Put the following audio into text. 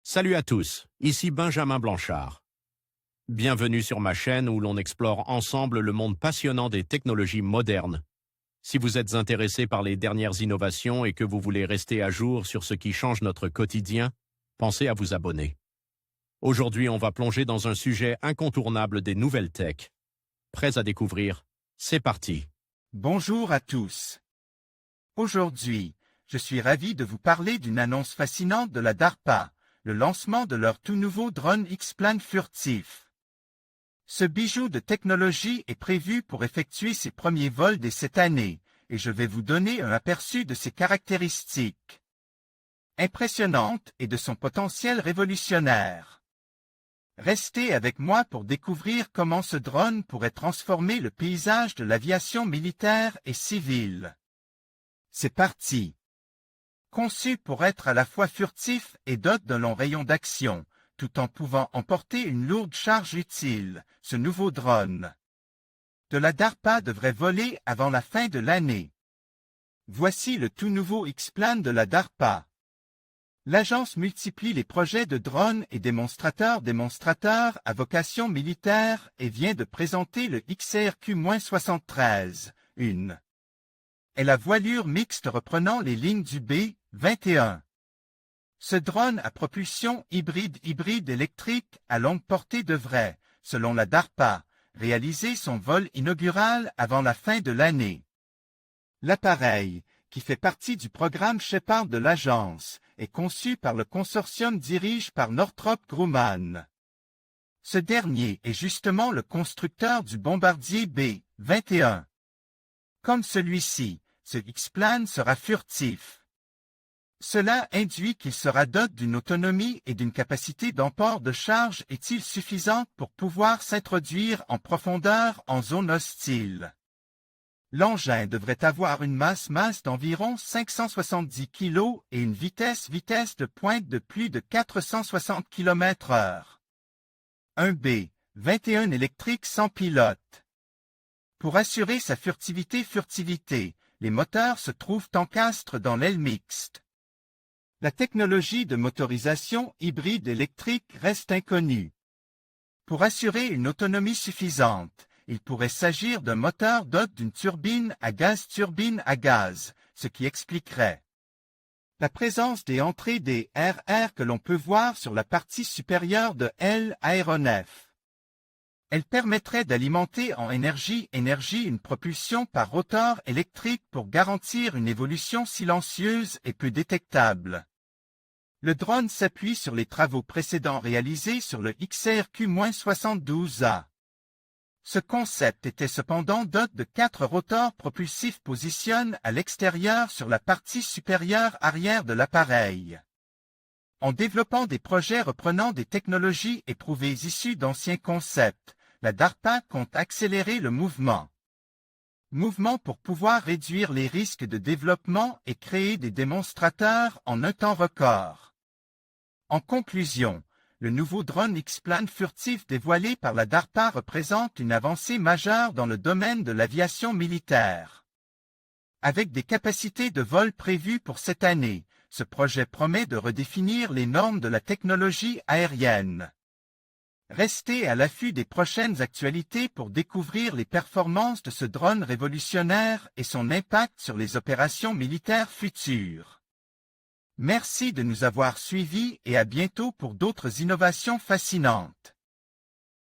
Salut à tous, ici Benjamin Blanchard. Bienvenue sur ma chaîne où l'on explore ensemble le monde passionnant des technologies modernes. Si vous êtes intéressé par les dernières innovations et que vous voulez rester à jour sur ce qui change notre quotidien, pensez à vous abonner. Aujourd'hui, on va plonger dans un sujet incontournable des nouvelles tech. Prêts à découvrir? C'est parti! Bonjour à tous. Aujourd'hui, je suis ravi de vous parler d'une annonce fascinante de la DARPA, le lancement de leur tout nouveau drone X-Plane furtif. Ce bijou de technologie est prévu pour effectuer ses premiers vols dès cette année, et je vais vous donner un aperçu de ses caractéristiques impressionnantes et de son potentiel révolutionnaire. Restez avec moi pour découvrir comment ce drone pourrait transformer le paysage de l'aviation militaire et civile. C'est parti! Conçu pour être à la fois furtif et doté d'un long rayon d'action, tout en pouvant emporter une lourde charge utile, ce nouveau drone de la DARPA devrait voler avant la fin de l'année. Voici le tout nouveau X-Plane de la DARPA. L'agence multiplie les projets de drones et démonstrateurs à vocation militaire et vient de présenter le XRQ-73, une est la voilure mixte reprenant les lignes du B-21. Ce drone à propulsion hybride électrique à longue portée devrait, selon la DARPA, réaliser son vol inaugural avant la fin de l'année. L'appareil, qui fait partie du programme Shepard de l'agence, est conçu par le consortium dirigé par Northrop Grumman. Ce dernier est justement le constructeur du bombardier B-21. Comme celui-ci, ce X-Plane sera furtif. Cela induit qu'il sera doté d'une autonomie et d'une capacité d'emport de charge est-il suffisante pour pouvoir s'introduire en profondeur en zone hostile. L'engin devrait avoir une masse d'environ 570 kg et une vitesse de pointe de plus de 460 km/h. Un B-21 électrique sans pilote. Pour assurer sa furtivité, les moteurs se trouvent en castre dans l'aile mixte. La technologie de motorisation hybride électrique reste inconnue. Pour assurer une autonomie suffisante, il pourrait s'agir d'un moteur doté d'une turbine à gaz, ce qui expliquerait la présence des entrées des RR que l'on peut voir sur la partie supérieure de l'aéronef. Elle permettrait d'alimenter en énergie une propulsion par rotor électrique pour garantir une évolution silencieuse et peu détectable. Le drone s'appuie sur les travaux précédents réalisés sur le XRQ-72A. Ce concept était cependant doté de 4 rotors propulsifs positionnés à l'extérieur sur la partie supérieure arrière de l'appareil. En développant des projets reprenant des technologies éprouvées issues d'anciens concepts, la DARPA compte accélérer le mouvement pour pouvoir réduire les risques de développement et créer des démonstrateurs en un temps record. En conclusion, le nouveau drone X-Plane furtif dévoilé par la DARPA représente une avancée majeure dans le domaine de l'aviation militaire. Avec des capacités de vol prévues pour cette année, ce projet promet de redéfinir les normes de la technologie aérienne. Restez à l'affût des prochaines actualités pour découvrir les performances de ce drone révolutionnaire et son impact sur les opérations militaires futures. Merci de nous avoir suivis et à bientôt pour d'autres innovations fascinantes.